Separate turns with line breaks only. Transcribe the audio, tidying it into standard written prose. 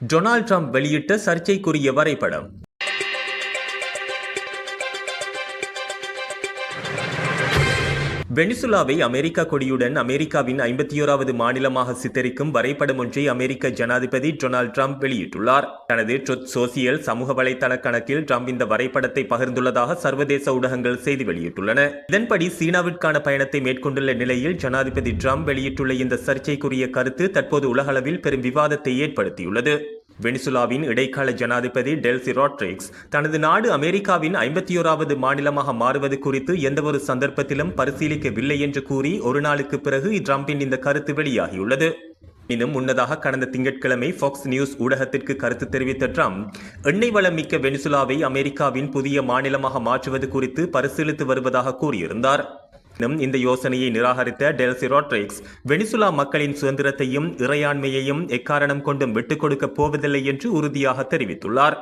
Donald Trump வெளியிட்ட சர்ச்சைக்குரிய வரைபடம். வெனிசுலாவை அமெரிக்கா கொடியுடன் அமெரிக்காவின் 51வது மாநிலமாக சித்தரிக்கும் வரைபடம் ஒன்றை அமெரிக்க ஜனாதிபதி டொனால்ட் ட்ரம்ப் வெளியிட்டுள்ளார். தனது ட்ரூத் சோசியல் சமூக வலைதள கணக்கில் ட்ரம்ப் இந்த வரைபடத்தை பகிர்ந்துள்ளதாக சர்வதேச ஊடகங்கள் செய்தி வெளியிட்டுள்ளன. இதன்படி சீனாவிற்கான பயணத்தை மேற்கொண்டுள்ள நிலையில் ஜனாதிபதி ட்ரம்ப் வெளியிட்டுள்ள இந்த சர்ச்சைக்குரிய கருத்து தற்போது உலகளவில் பெரும் விவாதத்தை ஏற்படுத்தியுள்ளது. வெனிசுலாவின் இடைக்கால ஜனாதிபதி டெல்சி ராட்ரிக்ஸ் தனது நாடு அமெரிக்காவின் 51வது மாநிலமாக மாறுவது குறித்து எந்தவொரு சந்தர்ப்பத்திலும் பரிசீலிக்கவில்லை என்று கூறி ஒரு நாளுக்கு பிறகு ட்ரம்பின் இந்த கருத்து வெளியாகியுள்ளது. இன்னும் முன்னதாக கடந்த திங்கட்கிழமை ஃபாக்ஸ் நியூஸ் ஊடகத்திற்கு கருத்து தெரிவித்த ட்ரம்ப் எண்ணெய் வளம் மிக்க வெனிசுலாவை அமெரிக்காவின் புதிய மாநிலமாக மாற்றுவது குறித்து பரிசீலித்து வருவதாக கூறியிருந்தார். இந்த யோசனையை நிராகரித்த டெல்சி ராட்ரிக்ஸ் வெனிசுலா மக்களின் சுதந்திரத்தையும் இறையாண்மையையும் எக்காரணம் கொண்டும் விட்டுக் கொடுக்கப் போவதில்லை என்று உறுதியாக தெரிவித்துள்ளார்.